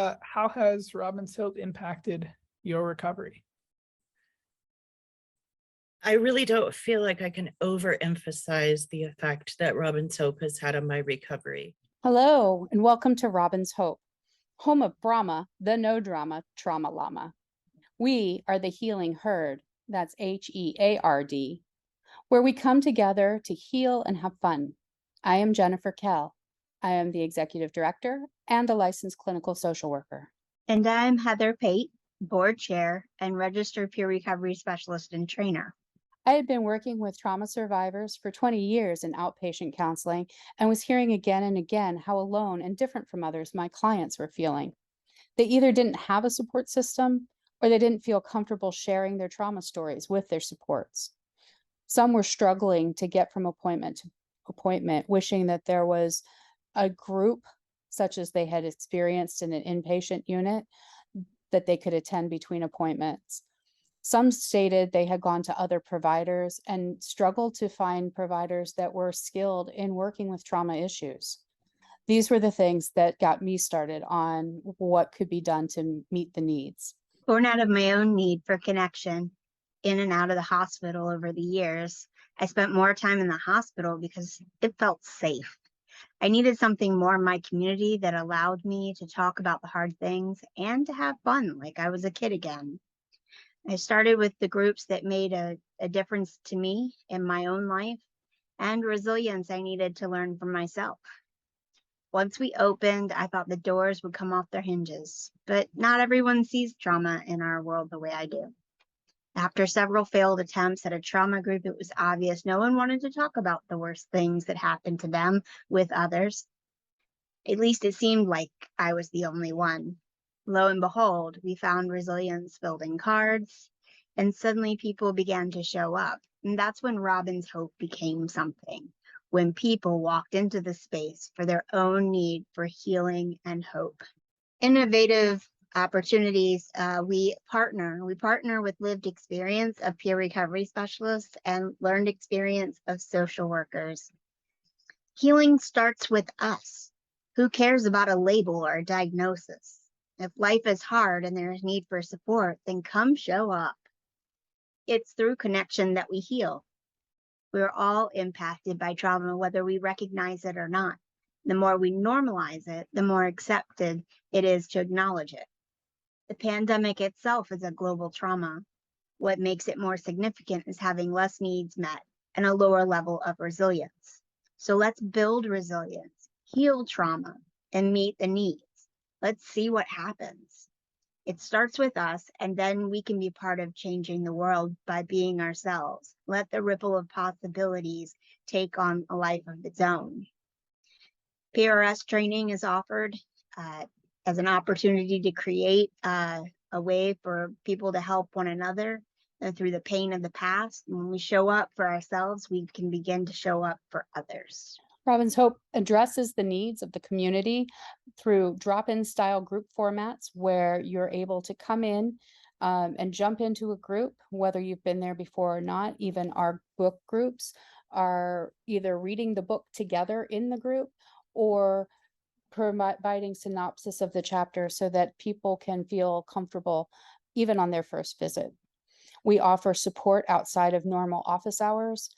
How has Robin's Hope impacted your recovery? I really don't feel like I can overemphasize the effect that Robin's Hope has had on my recovery. Hello, and welcome to Robin's Hope, home of Brahma, the no drama trauma llama. We are the healing herd, that's HEARD, where we come together to heal and have fun. I am Jennifer Kell. I am the executive director and a licensed clinical social worker. And I'm Heather Pate, board chair and registered peer recovery specialist and trainer. I had been working with trauma survivors for 20 years in outpatient counseling and was hearing again and again how alone and different from others my clients were feeling. They either didn't have a support system or they didn't feel comfortable sharing their trauma stories with their supports. Some were struggling to get from appointment to appointment, wishing that there was a group such as they had experienced in an inpatient unit that they could attend between appointments. Some stated they had gone to other providers and struggled to find providers that were skilled in working with trauma issues. These were the things that got me started on what could be done to meet the needs. Born out of my own need for connection in and out of the hospital over the years, I spent more time in the hospital because it felt safe. I needed something more in my community that allowed me to talk about the hard things and to have fun like I was a kid again. I started with the groups that made a difference to me in my own life and resilience I needed to learn from myself. Once we opened, I thought the doors would come off their hinges, but not everyone sees trauma in our world the way I do. After several failed attempts at a trauma group, it was obvious no one wanted to talk about the worst things that happened to them with others. At least it seemed like I was the only one. Lo and behold, we found resilience building cards, and suddenly people began to show up. And that's when Robin's Hope became something, when people walked into the space for their own need for healing and hope. Innovative opportunities, we partner with lived experience of peer recovery specialists and learned experience of social workers. Healing starts with us. Who cares about a label or a diagnosis? If life is hard and there is need for support, then come show up. It's through connection that we heal. We're all impacted by trauma, whether we recognize it or not. The more we normalize it, the more accepted it is to acknowledge it. The pandemic itself is a global trauma. What makes it more significant is having less needs met and a lower level of resilience. So let's build resilience, heal trauma, and meet the needs. Let's see what happens. It starts with us, and then we can be part of changing the world by being ourselves. Let the ripple of possibilities take on a life of its own. PRS training is offered as an opportunity to create a way for people to help one another through the pain of the past. When we show up for ourselves, we can begin to show up for others. Robin's Hope addresses the needs of the community through drop-in style group formats where you're able to come in and jump into a group, whether you've been there before or not. Even our book groups are either reading the book together in the group or providing synopsis of the chapter so that people can feel comfortable even on their first visit. We offer support outside of normal office hours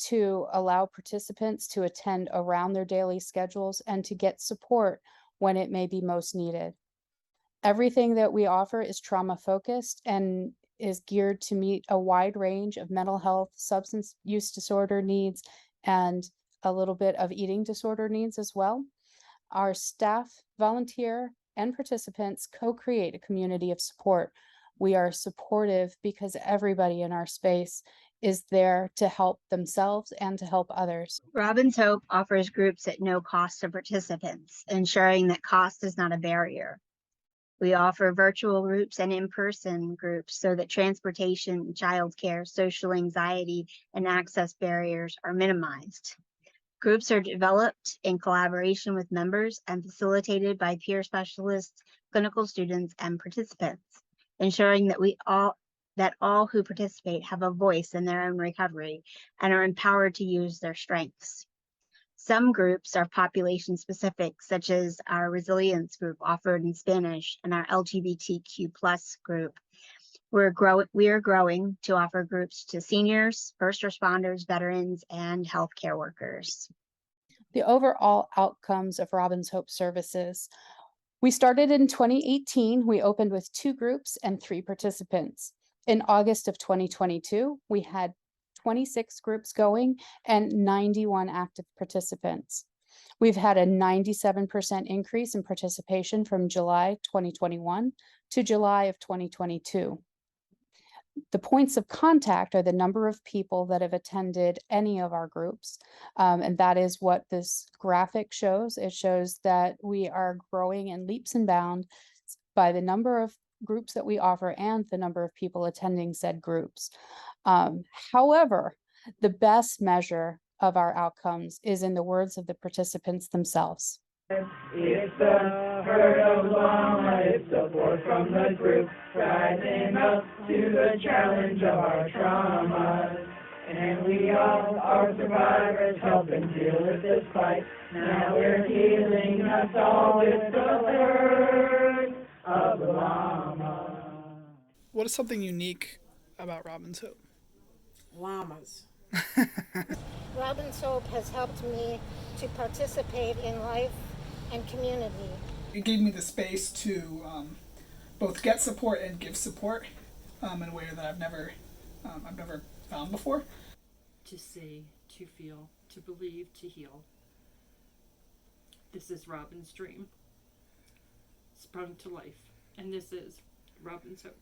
to allow participants to attend around their daily schedules and to get support when it may be most needed. Everything that we offer is trauma focused and is geared to meet a wide range of mental health, substance use disorder needs, and a little bit of eating disorder needs as well. Our staff, volunteer, and participants co-create a community of support. We are supportive because everybody in our space is there to help themselves and to help others. Robin's Hope offers groups at no cost to participants, ensuring that cost is not a barrier. We offer virtual groups and in-person groups so that transportation, childcare, social anxiety, and access barriers are minimized. Groups are developed in collaboration with members and facilitated by peer specialists, clinical students, and participants, ensuring that all who participate have a voice in their own recovery and are empowered to use their strengths. Some groups are population specific, such as our resilience group offered in Spanish and our LGBTQ plus group. We are growing to offer groups to seniors, first responders, veterans, and healthcare workers. The overall outcomes of Robin's Hope services. We started in 2018. We opened with 2 groups and 3 participants. In August of 2022, we had 26 groups going and 91 active participants. We've had a 97% increase in participation from July 2021 to July of 2022. The points of contact are the number of people that have attended any of our groups. And that is what this graphic shows. It shows that we are growing in leaps and bounds by the number of groups that we offer and the number of people attending said groups. However, the best measure of our outcomes is in the words of the participants themselves. It's the herd of llama, it's the force from the group, rising up to the challenge of our traumas. And we all are survivors, helping deal with this fight. Now we're healing us all with the herd of the llama. What is something unique about Robin's Hope? Llamas. Robin's Hope has helped me to participate in life and community. It gave me the space to both get support and give support in a way that I've never found before. To see, to feel, to believe, to heal. This is Robin's dream, sprung to life, and this is Robin's Hope.